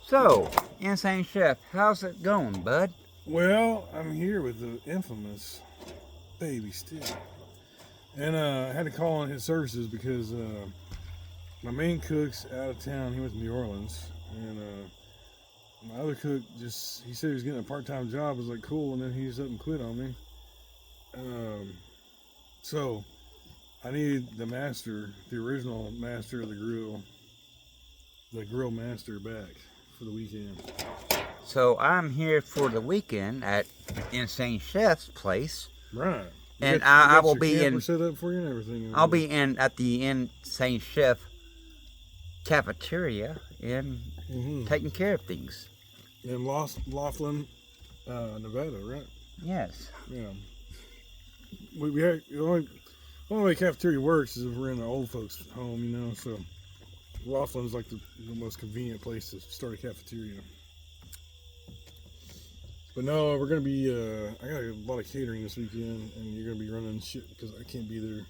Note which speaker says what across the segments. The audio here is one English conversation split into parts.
Speaker 1: So, Insane Chef, how's it going, bud?
Speaker 2: Well, I'm here with the infamous Baby Stix. And I had to call on his services because my main cook's out of town. He went to New Orleans. And my other cook he said he was getting a part-time job. I was like, cool. And then he just up and quit on me. So I need the master, the original master of the grill master back for the weekend.
Speaker 1: So, I'm here for the weekend at Insane Chef's place.
Speaker 2: Right.
Speaker 1: And I will be in.
Speaker 2: Set up for you and everything.
Speaker 1: I'll be in at the Insane Chef cafeteria and taking care of things.
Speaker 2: In Laughlin, Nevada, right?
Speaker 1: Yes.
Speaker 2: Yeah. We had, the only way cafeteria works is if we're in an old folks' home, you know. So Laughlin's like the most convenient place to start a cafeteria. But no, we're gonna be. I got a lot of catering this weekend, and you're gonna be running shit because I can't be there.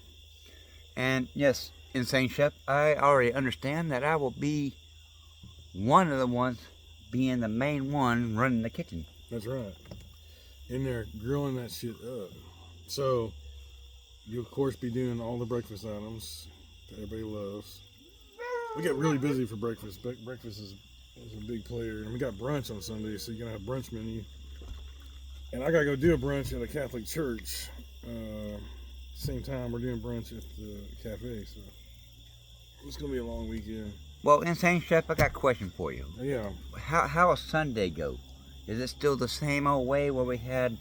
Speaker 1: And yes, Insane Chef, I already understand that I will be one of the ones being the main one running the kitchen.
Speaker 2: That's right. In there grilling that shit up. So you'll of course be doing all the breakfast items that everybody loves. We get really busy for breakfast. Breakfast is a big player, and we got brunch on Sunday, so you're gonna have a brunch menu. And I gotta go do a brunch at a Catholic church. Same time we're doing brunch at the cafe, so it's gonna be a long weekend.
Speaker 1: Well, Insane Chef, I got a question for you.
Speaker 2: Yeah.
Speaker 1: How will Sunday go? Is it still the same old way where we had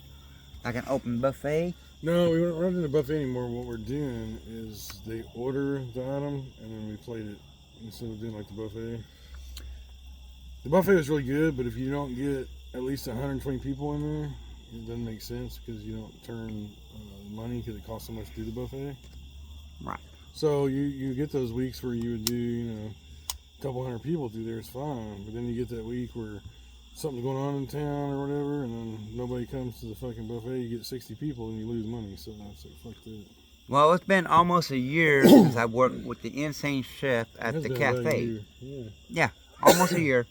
Speaker 1: like an open buffet?
Speaker 2: No, we aren't running the buffet anymore. What we're doing is they order the item and then we plate it instead of doing like the buffet. The buffet was really good, but if you don't get at least 120 people in there, it doesn't make sense because you don't turn money because it costs so much to do the buffet.
Speaker 1: Right.
Speaker 2: So you get those weeks where you would do, a couple hundred people through there, it's fine. But then you get that week where something's going on in town or whatever, and then nobody comes to the fucking buffet. You get 60 people and you lose money. So that's like, fuck that.
Speaker 1: Well, it's been almost a year since I worked with the Insane Chef at the cafe. Yeah, almost a year.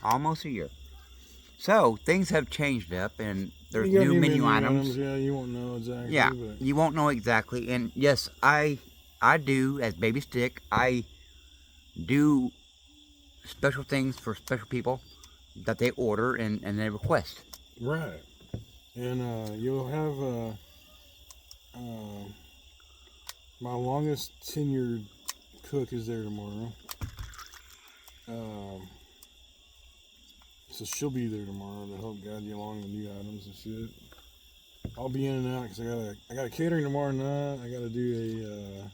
Speaker 1: Almost a year. So things have changed up, and there's new menu items.
Speaker 2: Yeah, you won't know exactly.
Speaker 1: Yeah,
Speaker 2: but
Speaker 1: you won't know exactly. And yes, I do, as Baby Stick, I do special things for special people that they order and they request.
Speaker 2: Right. And you'll have my longest tenured cook is there tomorrow. So she'll be there tomorrow to help guide you along the new items and shit. I'll be in and out because I got a catering tomorrow night. I got to do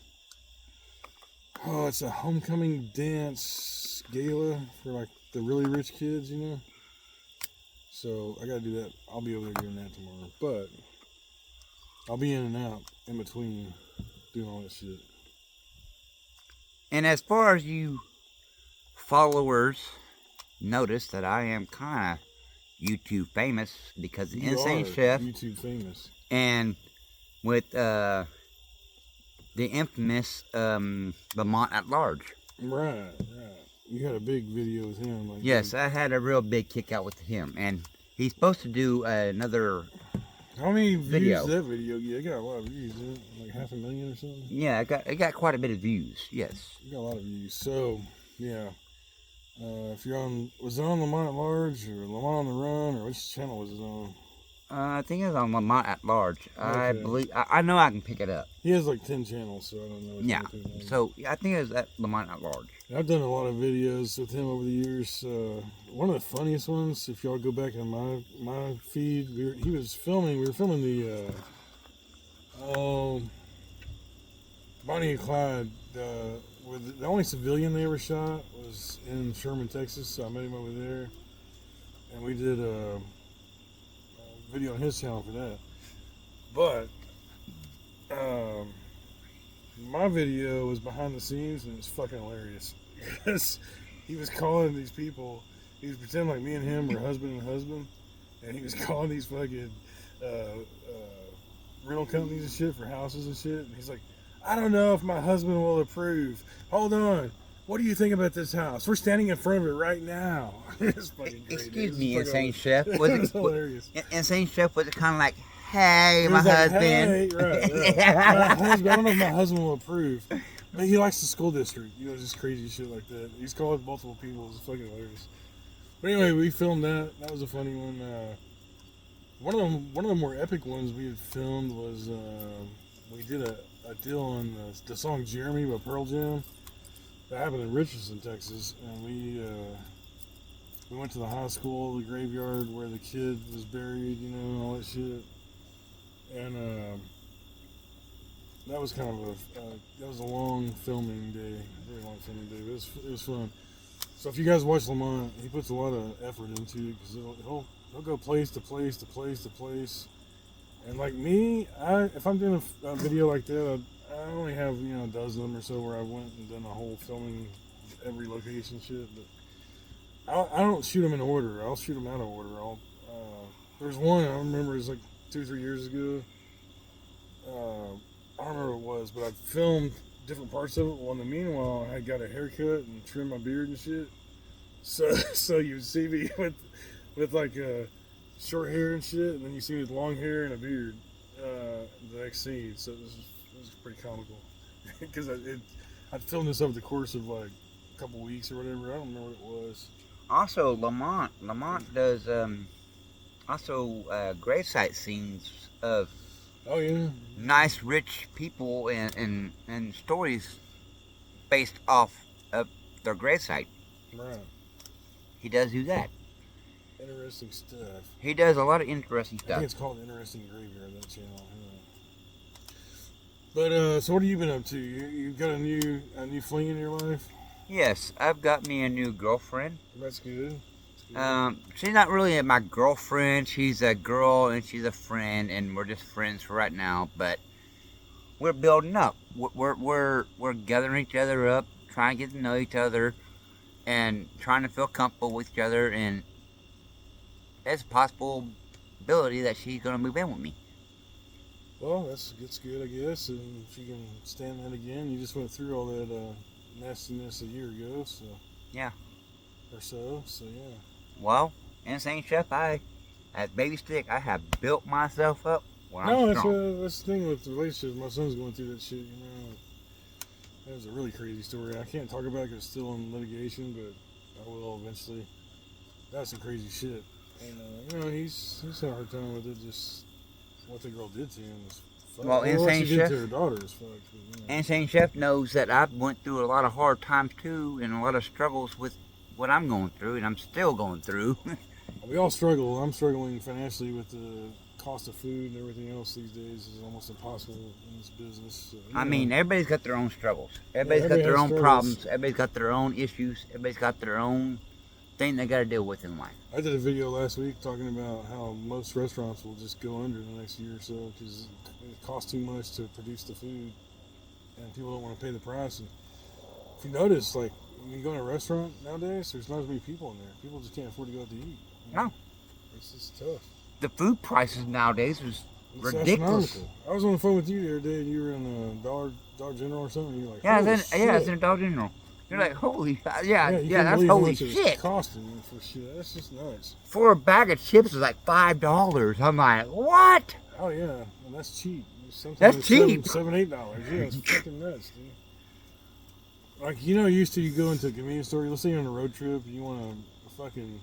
Speaker 2: it's a homecoming dance gala for like the really rich kids, you know. So I got to do that. I'll be over there doing that tomorrow, but I'll be in and out in between doing all that shit.
Speaker 1: And as far as you followers notice that I am kind of YouTube famous because of Insane Chef.
Speaker 2: YouTube famous.
Speaker 1: And with the infamous Lamont at Large.
Speaker 2: Right. You had a big video with him. Like
Speaker 1: yes, I had a real big kick out with him. And he's supposed to do another
Speaker 2: How many
Speaker 1: video.
Speaker 2: views did that video get? It got a lot of views, didn't it? Like 500,000 or something?
Speaker 1: Yeah, it got quite a bit of views, yes.
Speaker 2: It got a lot of views. So, yeah. If you're on, was it on Lamont at Large or Lamont on the Run, or which channel was it on?
Speaker 1: I think it was on Lamont at Large.
Speaker 2: Okay.
Speaker 1: I believe, I know I can pick it up.
Speaker 2: He has like 10 channels, so I don't know.
Speaker 1: Yeah, so I think it was at Lamont at Large.
Speaker 2: I've done a lot of videos with him over the years. One of the funniest ones, if y'all go back on my feed, we were filming the Bonnie and Clyde. The only civilian they ever shot was in Sherman, Texas, so I met him over there. And we did a video on his channel for that. But my video was behind the scenes, and it's fucking hilarious. Because he was calling these people, he was pretending like me and him were husband and husband, and he was calling these fucking rental companies and shit for houses and shit. And he's like, I don't know if my husband will approve. Hold on. what do you think about this house? We're standing in front of it right now. It's fucking great.
Speaker 1: Excuse me, Insane Chef. Was
Speaker 2: It was
Speaker 1: it
Speaker 2: hilarious.
Speaker 1: Insane Chef? Was it kind of like, hey,
Speaker 2: It
Speaker 1: my
Speaker 2: was like,
Speaker 1: husband?
Speaker 2: hey, right. My husband, I don't know if my husband will approve. But he likes the school district. You know, just crazy shit like that. He's called multiple people. It's fucking hilarious. But anyway, we filmed that. That was a funny one. One of the more epic ones we had filmed was we did a deal on the song "Jeremy" by Pearl Jam. That happened in Richardson, Texas, and we went to the high school, the graveyard where the kid was buried, you know, and all that shit. And that was kind of that was a long filming day, very long filming day. But it was fun. So if you guys watch Lamont, he puts a lot of effort into it because he'll go place to place to place to place. And like me, if I'm doing a video like that, I only have, you know, a dozen of them or so where I went and done a whole filming every location shit. But I don't shoot them in order. I'll shoot them out of order. There's one I remember, it was like 2 or 3 years ago. I don't remember what it was, but I filmed different parts of it. Well, in the meanwhile, I got a haircut and trimmed my beard and shit. So you see me with like short hair and shit, and then you see me with long hair and a beard. The next scene, so it was pretty comical because I filmed this over the course of like a couple weeks or whatever. I don't remember what it was.
Speaker 1: Also, Lamont does gravesite scenes of
Speaker 2: Oh yeah,
Speaker 1: nice, rich people and stories based off of their gravesite.
Speaker 2: right.
Speaker 1: He does do that.
Speaker 2: Interesting stuff.
Speaker 1: He does a lot of interesting
Speaker 2: I
Speaker 1: stuff.
Speaker 2: think it's called Interesting Graveyard, that channel. Yeah. But so what have you been up to? You got a new fling in your life?
Speaker 1: Yes, I've got me a new girlfriend.
Speaker 2: That's good. That's good.
Speaker 1: She's not really my girlfriend. She's a girl and she's a friend, and we're just friends for right now. But we're building up. We're gathering each other up, trying to get to know each other, and trying to feel comfortable with each other. And there's a possibility that she's gonna move in with me.
Speaker 2: Well, that's good, I guess. And if you can stand that again, you just went through all that nastiness a year ago, so
Speaker 1: Yeah.
Speaker 2: or so yeah.
Speaker 1: Well, Insane Chef, as Baby Stick, I have built myself up where
Speaker 2: No,
Speaker 1: I'm strong.
Speaker 2: that's the thing with relationships. My son's going through that shit, you know. That was a really crazy story. I can't talk about it because it's still in litigation, but I will eventually. That's some crazy shit. And, you know, he's had a hard time with it, just what the girl did to him was fucked.
Speaker 1: Well,
Speaker 2: what
Speaker 1: Insane
Speaker 2: she did
Speaker 1: Chef-
Speaker 2: to her daughter is fucked. But, you know.
Speaker 1: Insane Chef knows that I've went through a lot of hard times too, and a lot of struggles with what I'm going through, and I'm still going through.
Speaker 2: We all struggle. I'm struggling financially with the cost of food and everything else these days is almost impossible in this business. So,
Speaker 1: I mean, everybody's got their own struggles. Everybody's got
Speaker 2: everybody
Speaker 1: their
Speaker 2: has
Speaker 1: own
Speaker 2: struggles.
Speaker 1: problems. Everybody's got their own issues. Everybody's got their own thing they got to deal with in life.
Speaker 2: I did a video last week talking about how most restaurants will just go under the next year or so because it costs too much to produce the food and people don't want to pay the price. And if you notice, like, when you go to a restaurant nowadays, there's not as many people in there. People just can't afford to go out to eat. You know?
Speaker 1: No.
Speaker 2: It's just tough.
Speaker 1: The food prices nowadays is
Speaker 2: It's
Speaker 1: ridiculous.
Speaker 2: astronomical. I was on the phone with you the other day and you were in a Dollar General or something. And you're like,
Speaker 1: Yeah,
Speaker 2: holy
Speaker 1: it's in
Speaker 2: shit.
Speaker 1: a Dollar General. You're like, holy,
Speaker 2: you
Speaker 1: yeah,
Speaker 2: couldn't
Speaker 1: that's
Speaker 2: believe how
Speaker 1: holy
Speaker 2: much it was
Speaker 1: shit.
Speaker 2: costing for shit. That's just nuts.
Speaker 1: For a bag of chips is like $5. I'm like, what?
Speaker 2: Oh yeah, and that's cheap. Sometimes
Speaker 1: That's
Speaker 2: it's
Speaker 1: cheap.
Speaker 2: $7, $8. Yeah, it's fucking nuts, dude. Like, you know, used to you go into a convenience store. Let's say you're on a road trip, you want a fucking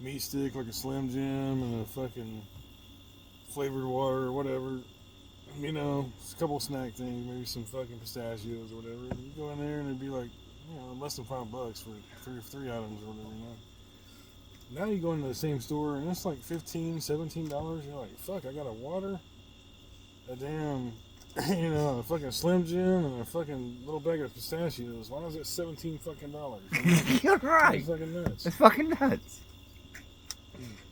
Speaker 2: meat stick like a Slim Jim and a fucking flavored water or whatever. You know, a couple snack things, maybe some fucking pistachios or whatever. And you go in there and it'd be like, you know, less than $5 for three items or whatever. You know. Now you go into the same store and it's like $15, $17. You're like, fuck, I got a water, a damn, you know, a fucking Slim Jim and a fucking little bag of pistachios. Why is it $17 fucking dollars?
Speaker 1: You're right.
Speaker 2: It's fucking nuts.
Speaker 1: It's fucking nuts.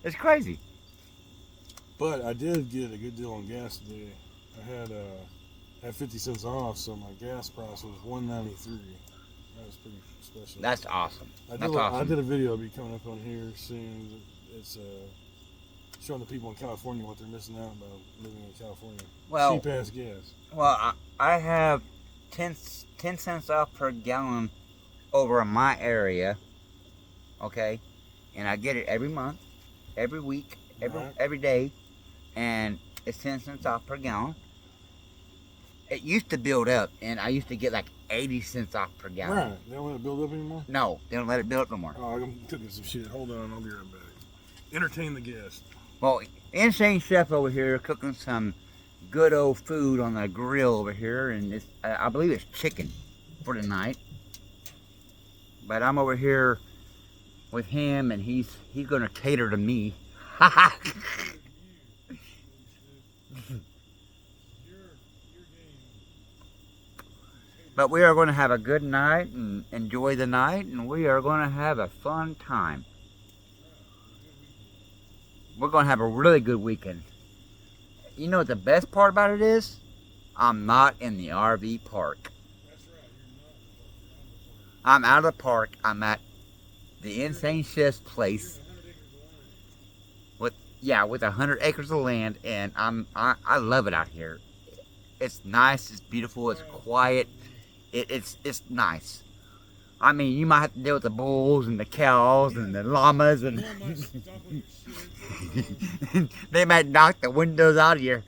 Speaker 1: It's crazy.
Speaker 2: But I did get a good deal on gas today. I had 50 cents off, so my gas price was $1.93. That was pretty special.
Speaker 1: That's awesome.
Speaker 2: I
Speaker 1: Awesome.
Speaker 2: did a video that'll be coming up on here soon. It's showing the people in California what they're missing out about living in California.
Speaker 1: Well,
Speaker 2: Cheap ass gas.
Speaker 1: well, I have 10 cents off per gallon over in my area, okay? And I get it every month, every week, every day, and it's 10 cents off per gallon. It used to build up, and I used to get like 80 cents off per gallon.
Speaker 2: Right. They don't let it build up anymore?
Speaker 1: No, they don't let it build up no more.
Speaker 2: Oh, I'm cooking some shit. Hold on, I'll be right back. Entertain the guest.
Speaker 1: Well, Insane Chef over here cooking some good old food on the grill over here, and it's, I believe it's chicken for tonight. But I'm over here with him, and he's going to cater to me. But we are going to have a good night and enjoy the night, and we are going to have a fun time. We're going to have a really good weekend. You know what the best part about it is? I'm not in the RV park. I'm out of the park. I'm at the Insane Chef's place. With 100 acres of land, and I love it out here. It's nice. It's beautiful. It's quiet. It's nice. I mean, you might have to deal with the bulls and the cows and the llamas, and they might knock the windows out of your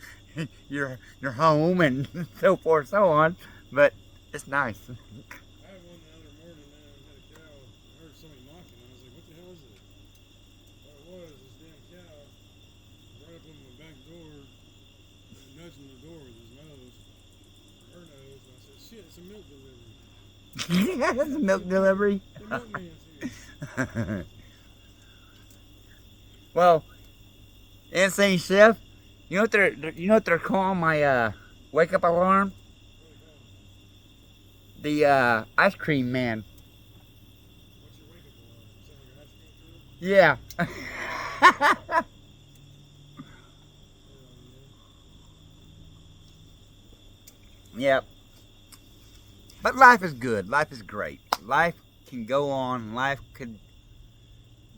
Speaker 1: home and so forth, so on. But it's nice.
Speaker 2: I had one the other morning, man. I had a cow. I heard somebody knocking. I was like, what the hell is it? What it was, this damn cow right up on my back door, nudging the door with his nose, her nose. And I said, shit, it's a milk delivery.
Speaker 1: That's a milk delivery.
Speaker 2: The milkman's here.
Speaker 1: Well, Insane Chef, you know what they're calling my wake up alarm? The ice cream man.
Speaker 2: What's your wake up alarm? Is that like your ice cream crew?
Speaker 1: Yeah. Yep. But life is good. Life is great. Life can go on. Life could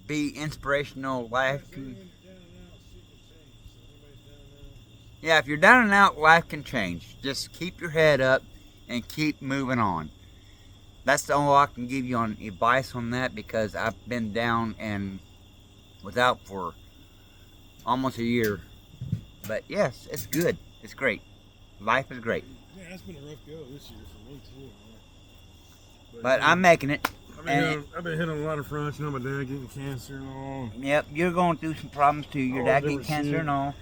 Speaker 1: be inspirational. Life can... Yeah, if you're down and out, life can change. Just keep your head up and keep moving on. That's all I can give you on advice on that, because I've been down and without for almost a year. But yes, it's good. It's great. Life is great.
Speaker 2: Yeah, that's been a rough go this year for me too, man.
Speaker 1: But I'm making it.
Speaker 2: I've been hit on a lot of fronts. You know, my dad getting cancer and all.
Speaker 1: Yep, you're going through some problems too. Your dad getting cancer and all.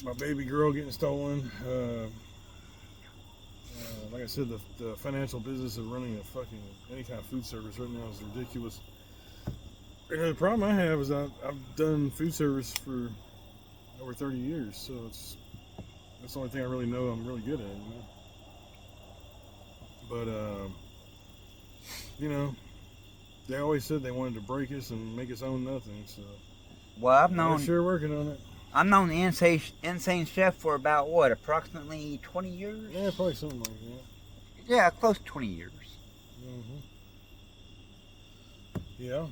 Speaker 2: My baby girl getting stolen. Like I said, the financial business of running a fucking any kind of food service right now is ridiculous. And the problem I have is I've done food service for over 30 years, so that's the only thing I really know I'm really good at. You know? But you know, they always said they wanted to break us and make us own nothing. So
Speaker 1: well,
Speaker 2: I'm sure working on it.
Speaker 1: I've known the Insane Chef for about, what, approximately 20 years?
Speaker 2: Yeah, probably something like that.
Speaker 1: Yeah, close to 20 years.
Speaker 2: Mm-hmm. Yeah.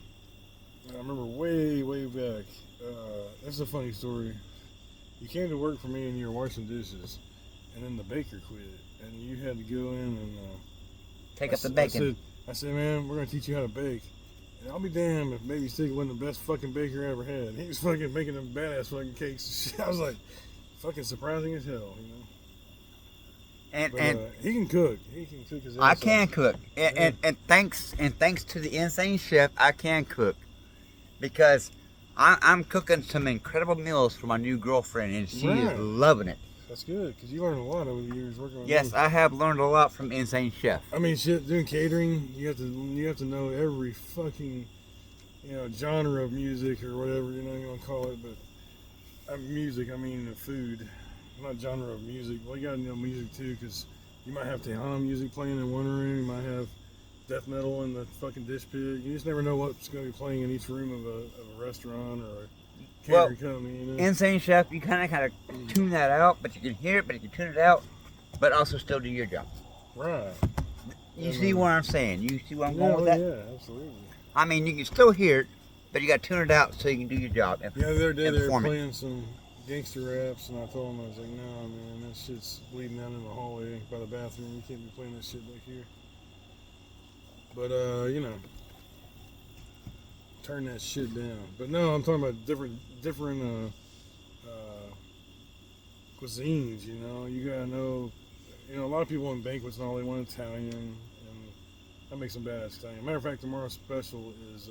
Speaker 2: I remember way back. This is a funny story. You came to work for me and you were washing dishes, and then the baker quit, and you had to go in and
Speaker 1: take up the bacon.
Speaker 2: I said, man, we're going to teach you how to bake. And I'll be damned if Baby Stix wasn't the best fucking baker I ever had. He was fucking making them badass fucking cakes and shit. I was like, fucking surprising as hell, you know. And he can cook. He can cook his ass
Speaker 1: I can
Speaker 2: off.
Speaker 1: cook. And thanks to the Insane Chef, I can cook. Because I'm cooking some incredible meals for my new girlfriend, and she is loving it.
Speaker 2: That's good, because you learned a lot over the years working with
Speaker 1: Yes,
Speaker 2: me.
Speaker 1: I have learned a lot from Insane Chef.
Speaker 2: I mean, shit, doing catering, you have to know every fucking, genre of music or whatever, you want to call it, but music, I mean the food, not genre of music. Well, you got to know music too, because you might have Tejano music playing in one room, you might have death metal in the fucking dish pit. You just never know what's going to be playing in each room of a restaurant or a catering company,
Speaker 1: Insane Chef, you kind of tune that out, but you can hear it, but you can tune it out, but also still do your job.
Speaker 2: Right.
Speaker 1: You see what I'm saying? You see what I'm going with that?
Speaker 2: Yeah, absolutely.
Speaker 1: I mean, you can still hear it, but you got to tune it out so you can do your job.
Speaker 2: The other day they were playing some gangster raps, and I told them, I was like, no, man, that shit's bleeding out in the hallway by the bathroom. You can't be playing that shit back here. But you know, turn that shit down. But no, I'm talking about different cuisines. You know, you gotta know. You know, a lot of people in banquets and all they want Italian, and that makes them badass Italian. Matter of fact, tomorrow's special is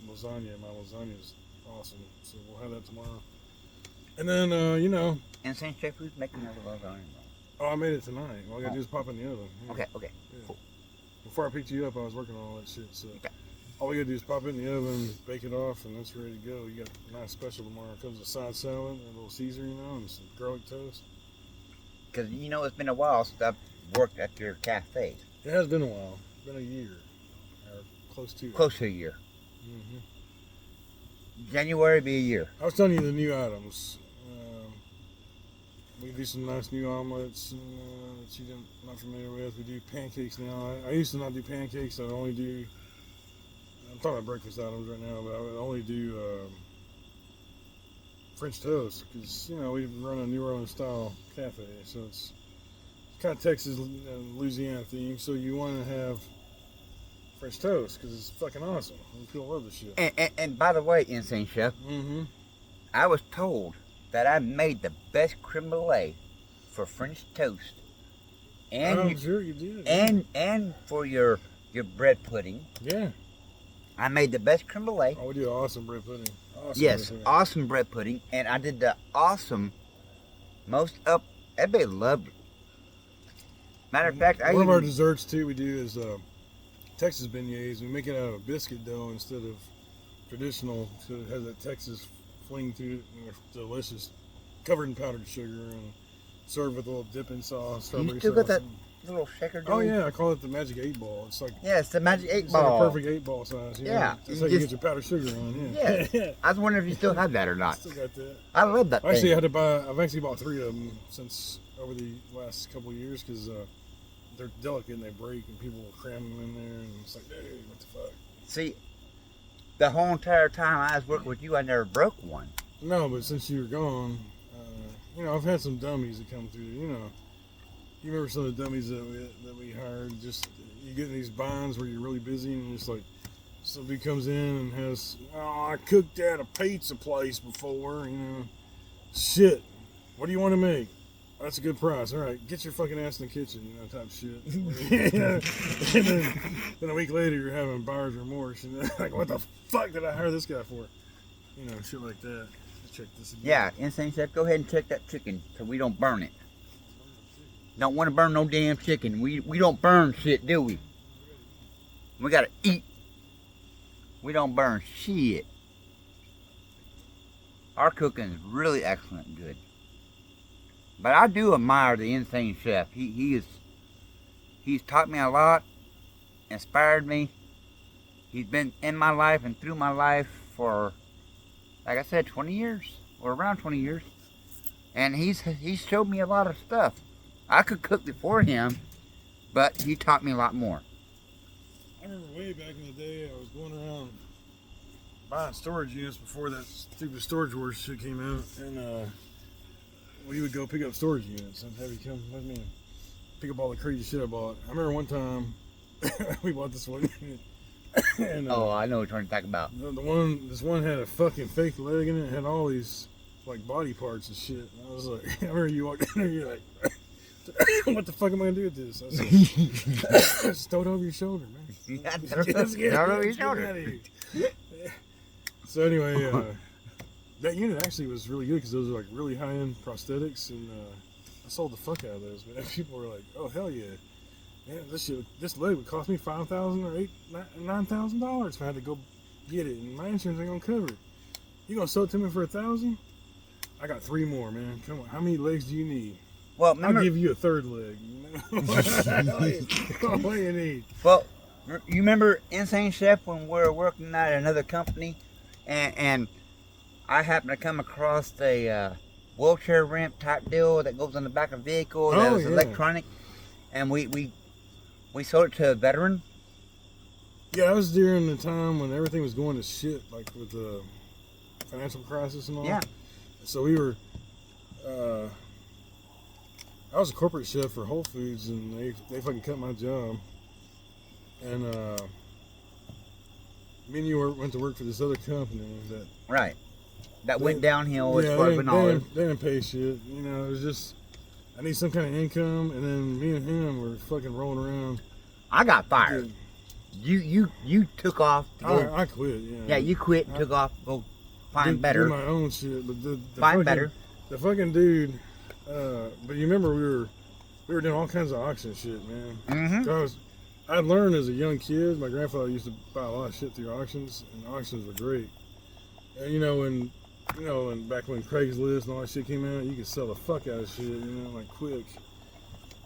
Speaker 2: lasagna. My lasagna is awesome, so we'll have that tomorrow. And then you know.
Speaker 1: Insane Chef, who's making that lasagna?
Speaker 2: Oh, I made it tonight. All I gotta do is pop it in the oven. Yeah.
Speaker 1: Okay.
Speaker 2: Yeah.
Speaker 1: Cool.
Speaker 2: Before I picked you up, I was working on all that shit. So
Speaker 1: Okay.
Speaker 2: all we gotta do is pop it in the oven, bake it off, and it's ready to go. You got a nice special tomorrow. It comes with a side salad, a little Caesar, you know, and some garlic toast.
Speaker 1: Because, you know, it's been a while since I've worked at your cafe.
Speaker 2: It has been a while. It's been a year. Or close to it.
Speaker 1: Close to a year.
Speaker 2: Mm-hmm.
Speaker 1: January be a year.
Speaker 2: I was telling you the new items. We do some nice new omelets that you're not familiar with. We do pancakes now. I used to not do pancakes. I would only do, I'm talking about breakfast items right now, but I would only do French toast because, you know, we run a New Orleans style cafe. So it's kind of Texas and Louisiana theme. So you want to have French toast because it's fucking awesome. People love this shit.
Speaker 1: And by the way, Insane Chef, I was told that I made the best creme brulee for French toast, and
Speaker 2: I'm sure you did.
Speaker 1: And for your bread pudding.
Speaker 2: Yeah.
Speaker 1: I made the best creme brulee.
Speaker 2: Oh, we do awesome bread pudding. Awesome
Speaker 1: Yes,
Speaker 2: bread pudding.
Speaker 1: awesome bread pudding, and I did the awesome everybody loved it. Matter of fact,
Speaker 2: one of our desserts too we do is Texas beignets. We make it out of biscuit dough instead of traditional, so it has that Texas fling to it, and it's delicious, covered in powdered sugar and served with a little dipping sauce.
Speaker 1: You still got that little shaker dough?
Speaker 2: Oh yeah, I call it the magic 8-ball. It's like
Speaker 1: it's the magic 8
Speaker 2: it's
Speaker 1: ball.
Speaker 2: like a perfect 8-ball size.
Speaker 1: Yeah,
Speaker 2: that's how you get your powdered sugar on.
Speaker 1: Yeah. I was wondering if you still have that or not.
Speaker 2: Still got that.
Speaker 1: I love that.
Speaker 2: Actually, I've actually bought 3 of them since over the last couple of years because they're delicate and they break, and people will cram them in there, and it's like, hey, what the fuck?
Speaker 1: See, the whole entire time I was working with you, I never broke one.
Speaker 2: No, but since you were gone, you know, I've had some dummies that come through. You know, you remember some of the dummies that we hired? Just you get in these binds where you're really busy, and just like somebody comes in and has, oh, I cooked at a pizza place before. You know, shit. What do you want to make? That's a good price. All right, get your fucking ass in the kitchen, you know, type shit. And then a week later, you're having buyer's remorse, and like, what the fuck did I hire this guy for? You know, shit like that. Let's check this again.
Speaker 1: Yeah, Insane Chef, go ahead and check that chicken so we don't burn it. Don't want to burn no damn chicken. We don't burn shit, do we? We gotta eat. We don't burn shit. Our cooking is really excellent and good. But I do admire the Insane Chef. He's taught me a lot, inspired me. He's been in my life and through my life for, like I said, 20 years or around 20 years. And he's showed me a lot of stuff. I could cook before him, but he taught me a lot more.
Speaker 2: I remember way back in the day, I was going around buying storage units before that stupid Storage Wars shit came out, and we would go pick up storage units and have you come with me and pick up all the crazy shit I bought. I remember one time we bought this one unit. And,
Speaker 1: I know what you're talking about.
Speaker 2: This one had a fucking fake leg in it. It had all these like body parts and shit. And I was like, I remember you walked in there, you're like, what the fuck am I gonna do with this? I said, just throw it over your shoulder, man.
Speaker 1: Yeah, throw it over your shoulder.
Speaker 2: So anyway, that unit actually was really good because those are like really high-end prosthetics, and I sold the fuck out of those. But people were like, "Oh hell yeah, man! This leg would cost me $5,000 or $9,000 if I had to go get it, and my insurance ain't gonna cover it. You gonna sell it to me for $1,000? I got 3 more, man. Come on, how many legs do you need?
Speaker 1: Well, remember,
Speaker 2: I'll give you a 3rd leg. What do you need?
Speaker 1: Well, you remember Insane Chef when we were working at another company, and I happened to come across a wheelchair ramp type deal that goes on the back of a vehicle that was electronic, and we sold it to a veteran.
Speaker 2: Yeah, that was during the time when everything was going to shit, like with the financial crisis and all.
Speaker 1: Yeah.
Speaker 2: So we were, I was a corporate chef for Whole Foods, and they fucking cut my job. And me and you went to work for this other company that
Speaker 1: Right. That went downhill as far as knowledge.
Speaker 2: They didn't pay shit. You know, it was just, I need some kind of income, and then me and him were fucking rolling around.
Speaker 1: I got fired. You took off.
Speaker 2: I quit. Yeah.
Speaker 1: Yeah, you quit and took off. Go find better.
Speaker 2: Do my own shit, but the
Speaker 1: find better.
Speaker 2: The fucking dude. But you remember we were doing all kinds of auction shit, man.
Speaker 1: Mm-hmm.
Speaker 2: I learned as a young kid. My grandfather used to buy a lot of shit through auctions, and auctions were great. And and back when Craigslist and all that shit came out, you could sell the fuck out of shit, like quick.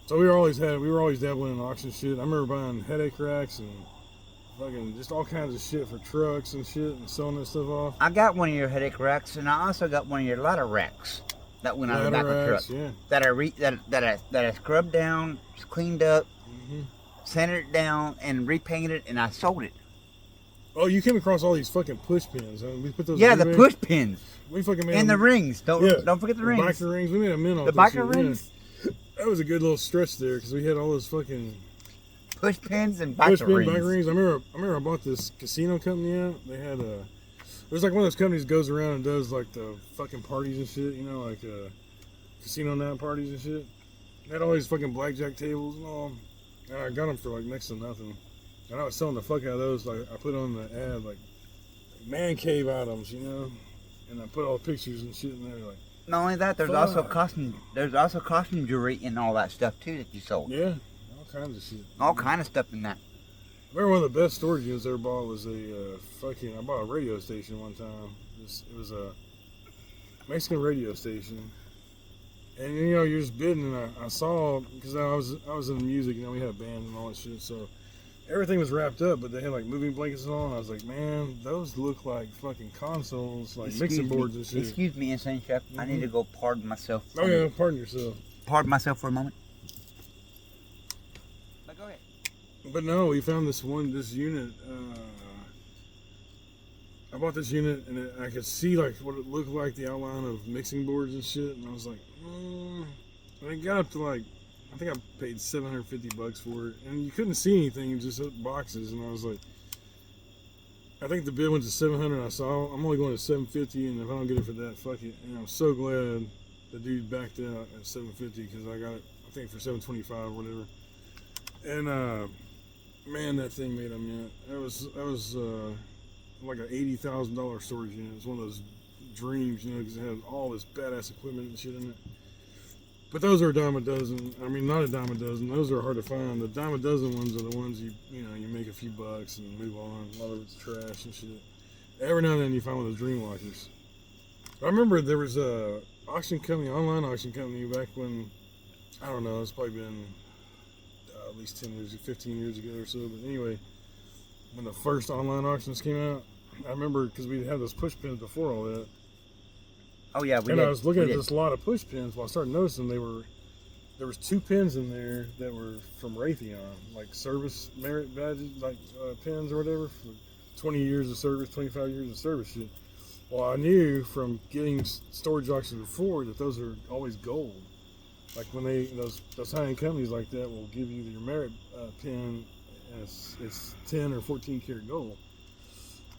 Speaker 2: So we were always dabbling in auction shit. I remember buying headache racks and fucking just all kinds of shit for trucks and shit and selling that stuff off.
Speaker 1: I got one of your headache racks, and I also got one of your ladder racks that went on the back of the truck.
Speaker 2: Yeah.
Speaker 1: That I scrubbed down, cleaned up, sanded it down, and repainted it, and I sold it.
Speaker 2: Oh, you came across all these fucking push pins. Huh? We put those.
Speaker 1: Yeah, the push pins.
Speaker 2: We fucking made
Speaker 1: and the rings. Don't forget the rings.
Speaker 2: Biker rings. We made a mint off
Speaker 1: the biker rings.
Speaker 2: Yeah. That was a good little stretch there because we had all those fucking
Speaker 1: push pins and biker rings.
Speaker 2: I remember I bought this casino company out. They had there's like one of those companies that goes around and does like the fucking parties and shit. Like casino night parties and shit. They had all these fucking blackjack tables and all. And I got them for like next to nothing. And I was selling the fuck out of those. Like I put on the ad like man cave items, and I put all the pictures and shit in there. Like
Speaker 1: not only that, there's also costume jewelry and all that stuff too that you sold.
Speaker 2: Yeah, all kinds of shit.
Speaker 1: All kind of stuff in that.
Speaker 2: I remember one of the best storage units I ever bought was I bought a radio station one time. It was a Mexican radio station. And you're just bidding, and I saw, because I was in music, we had a band and all that shit, so everything was wrapped up, but they had like moving blankets and all, and I was like, man, those look like fucking consoles, like mixing boards and shit.
Speaker 1: Excuse me, Insane Chef, I need to go pardon myself.
Speaker 2: Oh yeah, pardon yourself.
Speaker 1: Pardon myself for a moment. But go ahead.
Speaker 2: But no, we found this unit, I bought this unit, and I could see like what it looked like, the outline of mixing boards and shit, and I was like, and it got up to like, I think I paid $750 for it, and you couldn't see anything, just boxes, and I was like, I think the bid went to $700. I saw I'm only going to $750, and if I don't get it for that, fuck it. And I'm so glad the dude backed out at $750 because I got it, I think for $725 or whatever. And man, that thing made a mint. That was like an $80,000 storage unit. It was one of those dreams, because it had all this badass equipment and shit in it. But those are a dime a dozen. I mean, not a dime a dozen. Those are hard to find. The dime a dozen ones are the ones you make a few bucks and move on. A lot of it's trash and shit. Every now and then you find one of those dream watchers. I remember there was a online auction company back when, I don't know, it's probably been at least 10 years, 15 years ago or so. But anyway, when the first online auctions came out, I remember because we had those push pins before all that.
Speaker 1: Oh yeah,
Speaker 2: I was looking at this lot of push pins. Well, I started noticing there was 2 pins in there that were from Raytheon, like service merit badges, like pins or whatever, for 20 years of service, 25 years of service shit. Well, I knew from getting storage auctions before that those are always gold. Like when those high-end companies like that will give you your merit pin, and it's 10 or 14 karat gold.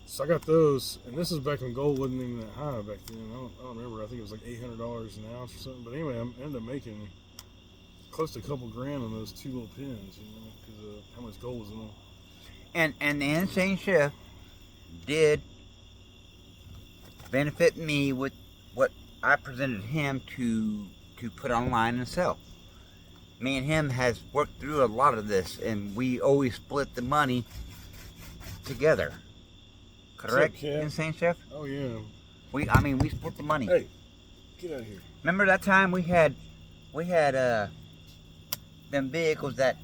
Speaker 2: So I got those, and this is back when gold wasn't even that high back then. I don't remember. I think it was like $800 an ounce or something. But anyway, I ended up making close to a couple grand on those 2 little pins, because of how much gold was in them.
Speaker 1: And the Insane Chef did benefit me with what I presented him to put online and sell. Me and him has worked through a lot of this, and we always split the money together. Correct, Insane Chef?
Speaker 2: Oh yeah.
Speaker 1: We split the money.
Speaker 2: Hey, get out of here.
Speaker 1: Remember that time we had them vehicles that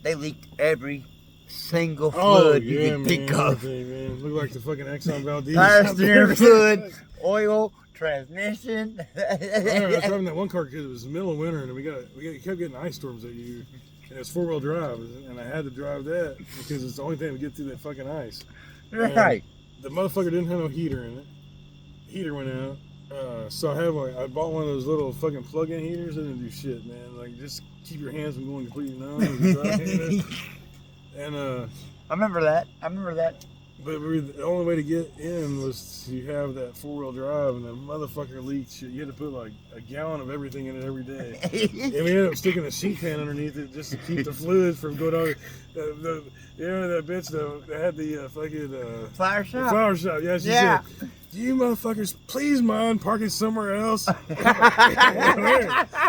Speaker 1: they leaked every single fluid you could think of.
Speaker 2: Man. Looked like the fucking Exxon Valdez.
Speaker 1: Tire, steering fluid, oil, transmission.
Speaker 2: I was driving that one car because it was the middle of winter, and we kept getting ice storms that year, and it was 4-wheel drive, and I had to drive that because it's the only thing to get through that fucking ice.
Speaker 1: Right.
Speaker 2: The motherfucker didn't have no heater in it. Heater went out. So I bought one of those little fucking plug-in heaters. It didn't do shit, man. Like, just keep your hands from going completely numb. And
Speaker 1: I remember that.
Speaker 2: But the only way to get in was to have that 4-wheel drive, and the motherfucker leaked shit. You had to put like a gallon of everything in it every day. And we ended up sticking a sheet pan underneath it just to keep the fluids from going on. You know that bitch that had the fucking
Speaker 1: Flower shop.
Speaker 2: the flower shop. Yeah, she said, "You motherfuckers, please mind parking somewhere else." It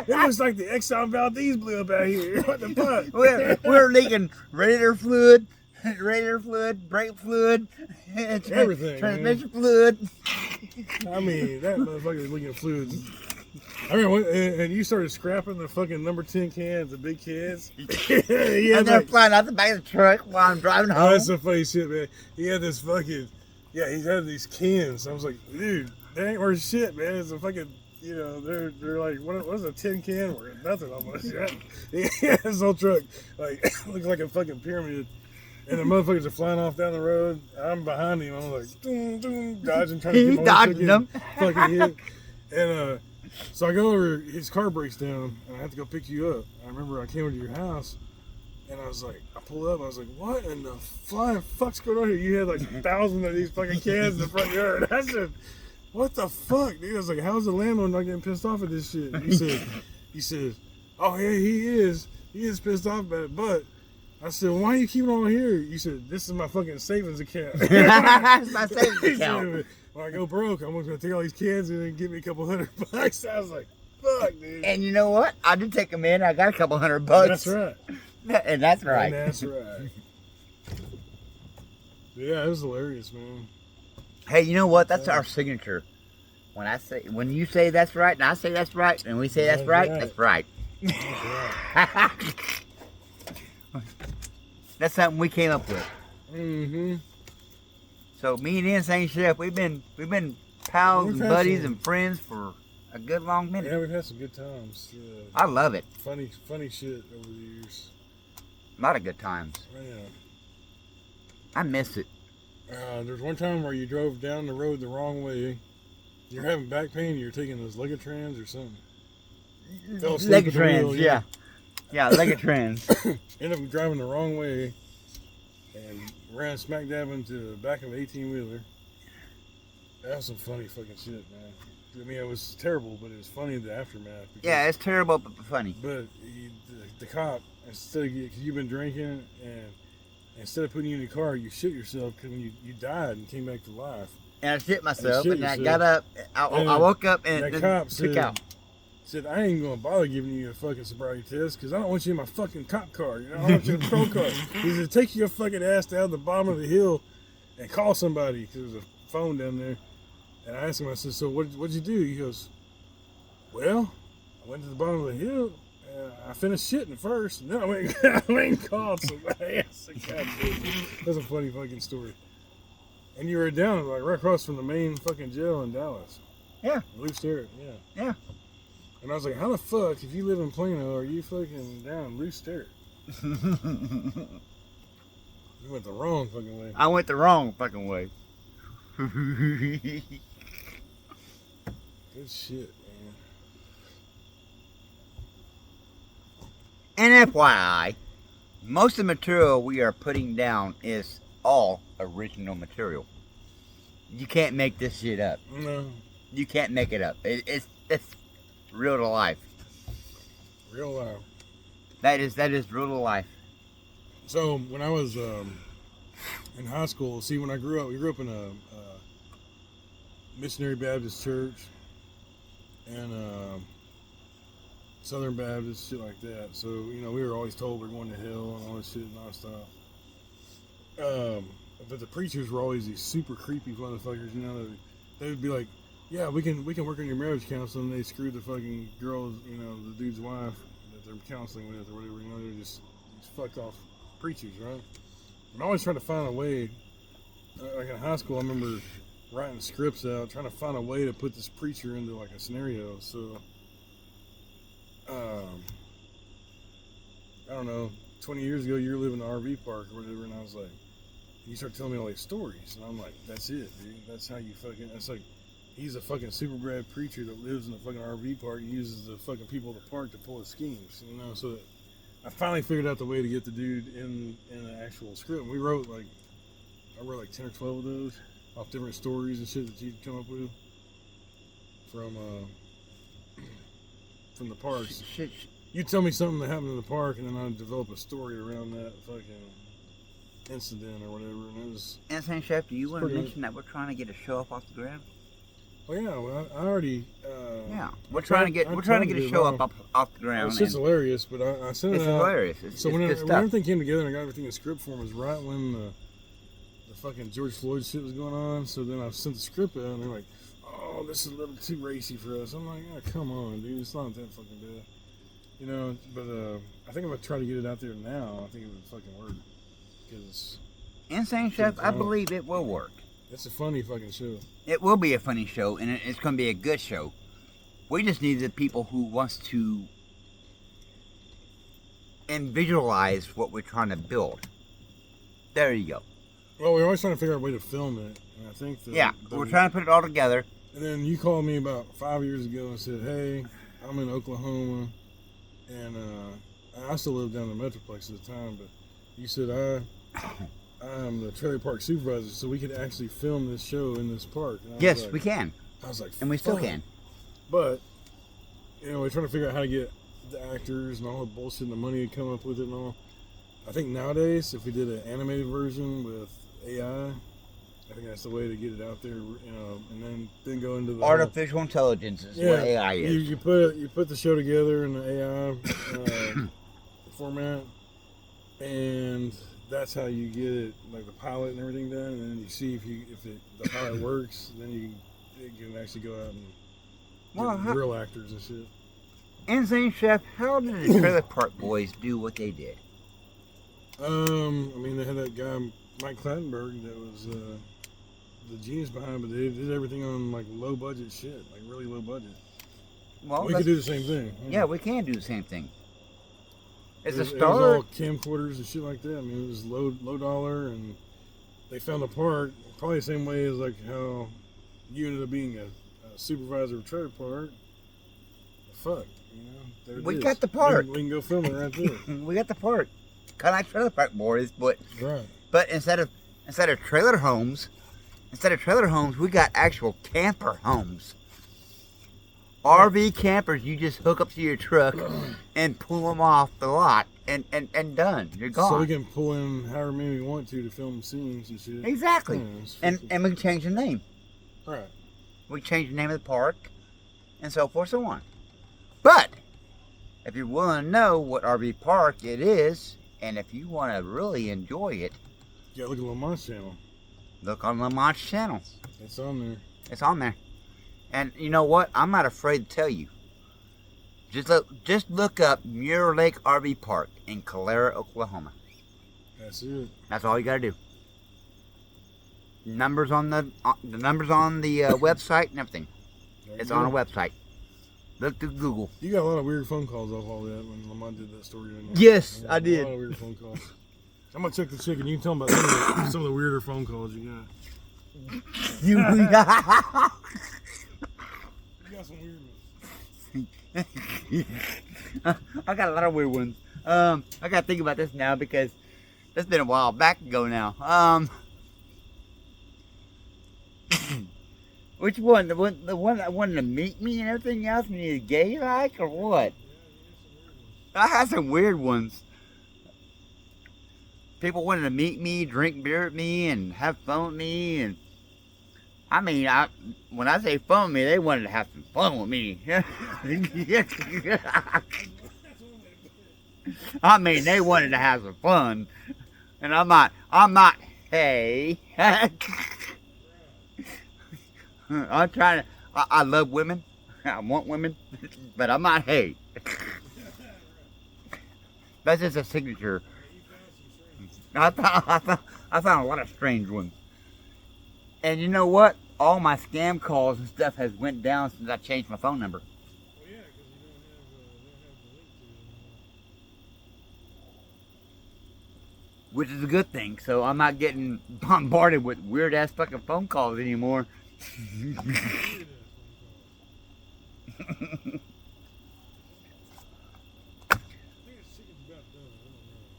Speaker 2: looks like the Exxon Valdez blew up out here. What the fuck?
Speaker 1: We're leaking radiator fluid, brake fluid,
Speaker 2: Everything,
Speaker 1: transmission fluid.
Speaker 2: I mean, that motherfucker was leaking fluid. I remember, and you started scrapping the fucking number 10 cans, the big cans.
Speaker 1: And they're flying out the back of the truck while I'm driving home.
Speaker 2: Oh, that's some funny shit, man. He had this fucking, he had these cans. I was like, dude, they ain't worth shit, man. It's a fucking, they're like, what is a 10 can worth? Nothing almost. He had this whole truck, like, looks like a fucking pyramid. And the motherfuckers are flying off down the road. I'm behind him. I'm like, dodging, trying to get my
Speaker 1: dodging them.
Speaker 2: Fucking hit. And so I go over, his car breaks down, and I have to go pick you up. I remember I came over to your house, and I was like, I pulled up, I was like, what in the flying fuck's going on here? You had like 1,000 of these fucking cans in the front yard. I said, what the fuck, dude? I was like, how's the landlord not getting pissed off at this shit? He said, oh yeah, he is pissed off about it, but I said, why are you keeping on here? You said, this is my fucking savings account.
Speaker 1: It's my savings account.
Speaker 2: When I go broke, I'm going to take all these cans in and give me a couple $100. I was like, fuck, dude.
Speaker 1: And you know what? I did take them in. I got a couple $100.
Speaker 2: That's right.
Speaker 1: And that's right.
Speaker 2: And that's right. Yeah, it was hilarious, man.
Speaker 1: Hey, you know what? That's our signature. When you say that's right, and I say that's right, and we say that's right, that's right.
Speaker 2: That's right.
Speaker 1: That's something we came up with.
Speaker 2: Mm-hmm.
Speaker 1: So me and Insane Chef, we've been pals and buddies and friends for a good long minute.
Speaker 2: Yeah, we've had some good times.
Speaker 1: I love it.
Speaker 2: Funny shit over the years.
Speaker 1: A lot of good times.
Speaker 2: Yeah.
Speaker 1: I miss it.
Speaker 2: There's one time where you drove down the road the wrong way. You're having back pain. You're taking those Legatrans or something.
Speaker 1: Legatrans, yeah. Yeah, Legatrans.
Speaker 2: Ended up driving the wrong way and ran smack dab into the back of an 18-wheeler. That was some funny fucking shit, man. I mean, it was terrible, but it was funny in the aftermath.
Speaker 1: Yeah, it's terrible, but funny.
Speaker 2: But the cop, instead of, because you've been drinking, and instead of putting you in the car, you shit yourself because you died and came back to life.
Speaker 1: And I shit myself, and I got up, I woke up and
Speaker 2: that cop
Speaker 1: took out.
Speaker 2: Said, I ain't gonna bother giving you a fucking sobriety test because I don't want you in my fucking cop car. I don't want you in a patrol car. He said, take your fucking ass down the bottom of the hill and call somebody because there's a phone down there. And I asked him, I said, so what'd you do? He goes, well, I went to the bottom of the hill. I finished shitting first, and then I went and called somebody else. God, that's a funny fucking story. And you were down like right across from the main fucking jail in Dallas.
Speaker 1: Yeah.
Speaker 2: Blue Sterrett, yeah.
Speaker 1: Yeah.
Speaker 2: And I was like, how the fuck, if you live in Plano, are you fucking down Blue Sterrett? You went the wrong fucking way.
Speaker 1: I went the wrong fucking way.
Speaker 2: Good shit, man.
Speaker 1: And FYI, most of the material we are putting down is all original material. You can't make this shit up.
Speaker 2: No.
Speaker 1: You can't make it up. It's real to life.
Speaker 2: Real life.
Speaker 1: That is real to life.
Speaker 2: So when I was in high school, see, when I grew up, we grew up in a missionary Baptist church and Southern Baptist, shit like that. So, we were always told we're going to hell and all this shit nonstop. But the preachers were always these super creepy motherfuckers, they would be like, yeah, we can work on your marriage counseling. They screwed the fucking girls, the dude's wife that they're counseling with or whatever, they're just these fucked off preachers, right? I'm always trying to find a way, like in high school, I remember writing scripts out, trying to find a way to put this preacher into like a scenario. So, I don't know, 20 years ago, you were living in an RV park or whatever, and I was like, you start telling me all these stories, and I'm like, that's it, dude. That's how you fucking, it's like, he's a fucking super grad preacher that lives in a fucking RV park and uses the fucking people of the park to pull his schemes, so I finally figured out the way to get the dude in an actual script. We wrote I wrote like 10 or 12 of those off different stories and shit that you'd come up with from the parks. You tell me something that happened in the park, and then I'd develop a story around that fucking incident or whatever. And it was.
Speaker 1: Insane Chef, do you want to mention that we're trying to get a show up off the ground?
Speaker 2: Oh yeah, well, I already.
Speaker 1: We're trying to get a show up off the ground.
Speaker 2: It's just hilarious, but I sent it out.
Speaker 1: It's hilarious. So
Speaker 2: when everything came together and I got everything in script form, was right when the fucking George Floyd shit was going on. So then I sent the script out, and they're like, "Oh, this is a little too racy for us." I'm like, "Oh, come on, dude, it's not that fucking bad." You know, but I think I'm gonna try to get it out there now. I think it would fucking work. Because
Speaker 1: Insane Chef, I believe it will work.
Speaker 2: It's a funny fucking show.
Speaker 1: It will be a funny show, and it's going to be a good show. We just need the people who wants to visualize what we're trying to build. There you go.
Speaker 2: Well, we're always trying to figure out a way to film it, and I think that
Speaker 1: we're trying to put it all together.
Speaker 2: And then you called me about 5 years ago and said, "Hey, I'm in Oklahoma, and I still lived down in the Metroplex at the time, but you said I'm the trailer park supervisor, so we could actually film this show in this park."
Speaker 1: Yes, we can.
Speaker 2: I was like,
Speaker 1: and we still can.
Speaker 2: But, you know, we're trying to figure out how to get the actors and all the bullshit and the money to come up with it and all. I think nowadays, if we did an animated version with AI, I think that's the way to get it out there, you know, and then go into the
Speaker 1: artificial intelligence is what AI is.
Speaker 2: You put the show together in the AI format, and that's how you get it, like the pilot and everything done, and then you see if the pilot works, then you can actually go out and get real actors and shit.
Speaker 1: Insane Chef, how did the Trailer Park Boys do what they did?
Speaker 2: I mean, they had that guy Mike Clattenburg that was the genius behind it, but they did everything on like low budget shit, like really low budget.
Speaker 1: Well,
Speaker 2: we could do the same thing.
Speaker 1: Yeah, we can do the same thing. It's a
Speaker 2: It was
Speaker 1: starter.
Speaker 2: all camcorders and shit like that. I mean, it was low dollar, and they found a park probably the same way as like how you ended up being a supervisor of trailer park. Fuck, you know.
Speaker 1: We got the park.
Speaker 2: We can go film it right there.
Speaker 1: We got the park. Kind of like Trailer Park Boys, but
Speaker 2: right.
Speaker 1: But instead of trailer homes, we got actual camper homes. RV campers, you just hook up to your truck and pull them off the lot, and done. You're gone.
Speaker 2: So we can pull in however many we want to film scenes and shit.
Speaker 1: Exactly.
Speaker 2: Yeah,
Speaker 1: and we can change the name.
Speaker 2: Right.
Speaker 1: We can change the name of the park, and so forth, so on. But if you're willing to know what RV park it is, and if you want to really enjoy it,
Speaker 2: yeah, look at Lamont's channel.
Speaker 1: Look on Lamont's channel.
Speaker 2: It's on there.
Speaker 1: It's on there. And you know what? I'm not afraid to tell you. Just look up Muir Lake RV Park in Calera, Oklahoma.
Speaker 2: That's it.
Speaker 1: That's all you gotta do. Numbers on the website and everything. It's on a website. Look through Google.
Speaker 2: You got a lot of weird phone calls off all that when Lamont did that story.
Speaker 1: Yes, I did.
Speaker 2: A lot of weird phone calls. I'm gonna check the chicken. You can tell them about some of the weirder phone calls you got. You got some weird
Speaker 1: ones. I got a lot of weird ones. I gotta think about this now because that's been a while back ago now. Which one? The one that wanted to meet me and everything else, and he's gay like, or what? I had some weird ones. People wanted to meet me, drink beer with me, and have fun with me, and I mean, when I say fun with me, they wanted to have some fun with me. I mean, they wanted to have some fun, and I'm not. Hey, I'm trying to. I love women. I want women, but I'm not. Hey, that's just a signature. I found a lot of strange ones. And you know what? All my scam calls and stuff has went down since I changed my phone number.
Speaker 2: Well, yeah, because you don't have the link to it anymore.
Speaker 1: Which is a good thing, so I'm not getting bombarded with weird ass fucking phone calls anymore.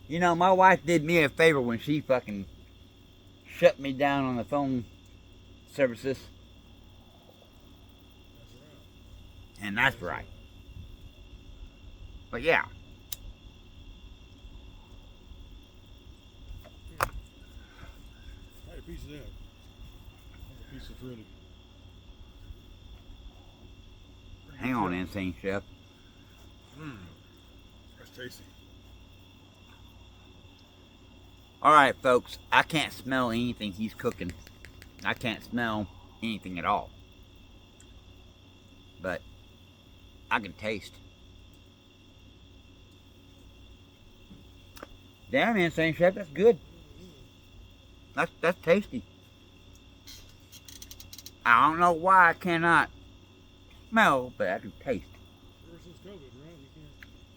Speaker 1: You know, my wife did me a favor when she fucking shut me down on the phone services. And that's right. But yeah.
Speaker 2: Hey, a piece of that. A piece of Freddy.
Speaker 1: Hang on, Insane Chef.
Speaker 2: That's tasty.
Speaker 1: Alright, folks. I can't smell anything he's cooking. I can't smell anything at all. But I can taste. Damn, Insane Chef, that's good. That's tasty. I don't know why I cannot smell, but I can taste.
Speaker 2: Ever since COVID, right? You can't.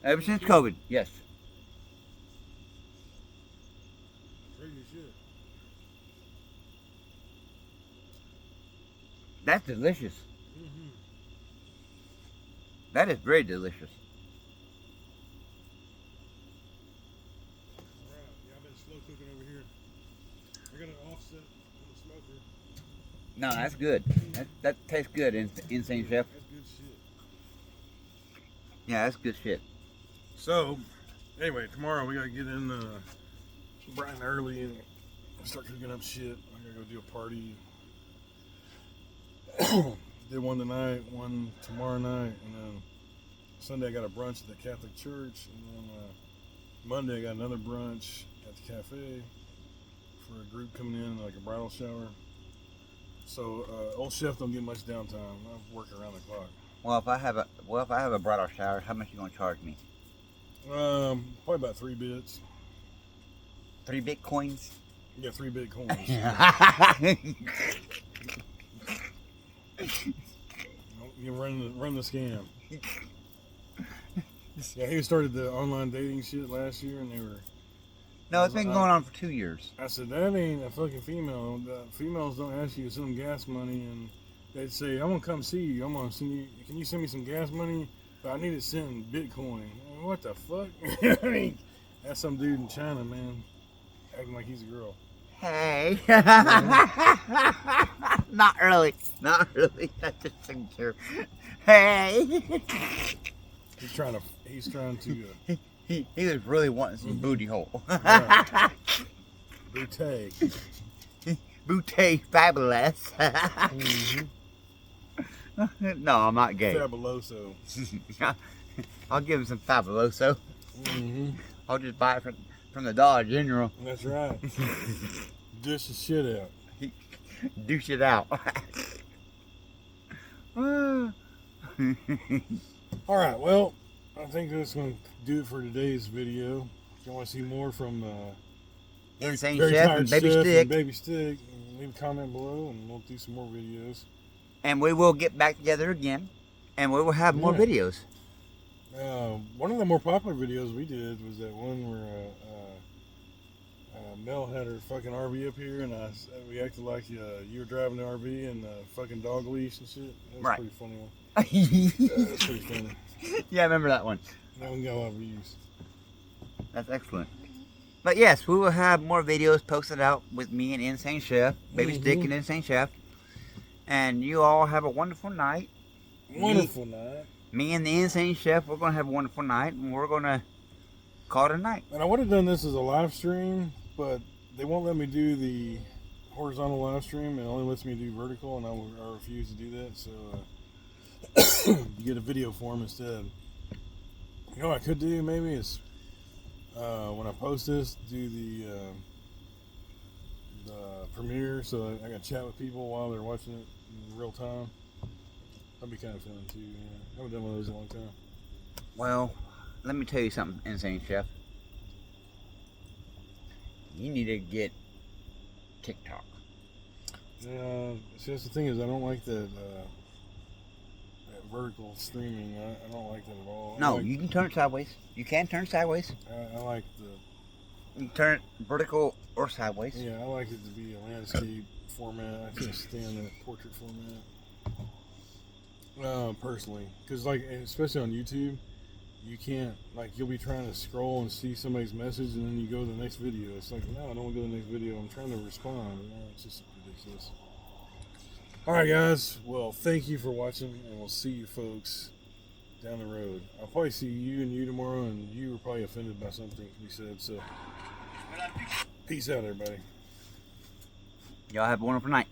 Speaker 1: Ever since COVID, yes.
Speaker 2: Crazy shit.
Speaker 1: That's delicious.
Speaker 2: Mm-hmm.
Speaker 1: That is very delicious.
Speaker 2: Alright, yeah, I've been slow cooking over here. I got an offset on the smoker.
Speaker 1: No, that's good. That tastes good, Insane Chef.
Speaker 2: That's good shit.
Speaker 1: Yeah, that's good shit.
Speaker 2: So, anyway, tomorrow we gotta get in bright and early and start cooking up shit. I gotta go do a party. Did one tonight, one tomorrow night, and then Sunday I got a brunch at the Catholic Church, and then Monday I got another brunch at the cafe for a group coming in, like a bridal shower. So old chef don't get much downtime. I work around the clock.
Speaker 1: Well, if I have a bridal shower, how much you gonna charge me?
Speaker 2: Probably about 3 bits.
Speaker 1: 3 Bitcoins?
Speaker 2: Yeah, 3 bit coins. You run the scam. Yeah, he started the online dating shit last year, and they were.
Speaker 1: No, it's been going on for 2 years.
Speaker 2: I said, that ain't a fucking female. The females don't ask you to send them gas money, and they'd say, I'm gonna come see you. I'm gonna send you. Can you send me some gas money? But I need it sent in Bitcoin. What the fuck? I mean, that's some dude in China, man, acting like he's a girl.
Speaker 1: Hey. Not really. Not really. That's just sincere. Hey.
Speaker 2: He's trying to.
Speaker 1: He was really wanting some booty hole.
Speaker 2: Right. Booty.
Speaker 1: Booty fabulous.
Speaker 2: Mm-hmm.
Speaker 1: No, I'm not gay.
Speaker 2: Fabuloso.
Speaker 1: I'll give him some fabuloso.
Speaker 2: Mm-hmm.
Speaker 1: I'll just buy it from the Dollar General.
Speaker 2: That's right. Dish the shit out.
Speaker 1: Douche it out.
Speaker 2: All right, well, I think that's going to do it for today's video. If you want to see more from
Speaker 1: Insane
Speaker 2: Very
Speaker 1: Chef
Speaker 2: Tired
Speaker 1: and Baby
Speaker 2: Chef
Speaker 1: Stick.
Speaker 2: and Baby Stick, leave a comment below, and we'll do some more videos.
Speaker 1: And we will get back together again, and we will have more videos.
Speaker 2: One of the more popular videos we did was that one where Mel had her fucking RV up here, and we acted like you were driving the RV and fucking dog leash and shit. That was a pretty funny one. That's pretty funny.
Speaker 1: Yeah, I remember that one.
Speaker 2: That one got a lot of views.
Speaker 1: That's excellent. But yes, we will have more videos posted out with me and Insane Chef, Baby Stick and Insane Chef. And you all have a wonderful night.
Speaker 2: Wonderful night.
Speaker 1: Me and the Insane Chef, we're going to have a wonderful night, and we're going to call it a night.
Speaker 2: And I would have done this as a live stream, but they won't let me do the horizontal live stream. It only lets me do vertical, and I refuse to do that. So you get a video form instead. You know what I could do maybe is when I post this, do the premiere, so I can chat with people while they're watching it in real time. That'd be kind of fun too. Yeah. I haven't done one of those in a long time.
Speaker 1: Well, let me tell you something, Insane Chef. You need to get TikTok.
Speaker 2: See, that's the thing is I don't like that vertical streaming. I don't like that at all.
Speaker 1: No, you can turn it sideways. You can turn it sideways.
Speaker 2: I like
Speaker 1: You can turn it vertical or sideways.
Speaker 2: Yeah, I like it to be a landscape format. I can't stand that portrait format. Personally, because like especially on YouTube, you can't, like, you'll be trying to scroll and see somebody's message, and then you go to the next video. It's like, no, I don't want to go to the next video. I'm trying to respond. You know, it's just ridiculous. All right, guys. Well, thank you for watching, and we'll see you folks down the road. I'll probably see you and you tomorrow, and you were probably offended by something we said. So, peace out, everybody.
Speaker 1: Y'all have a wonderful night.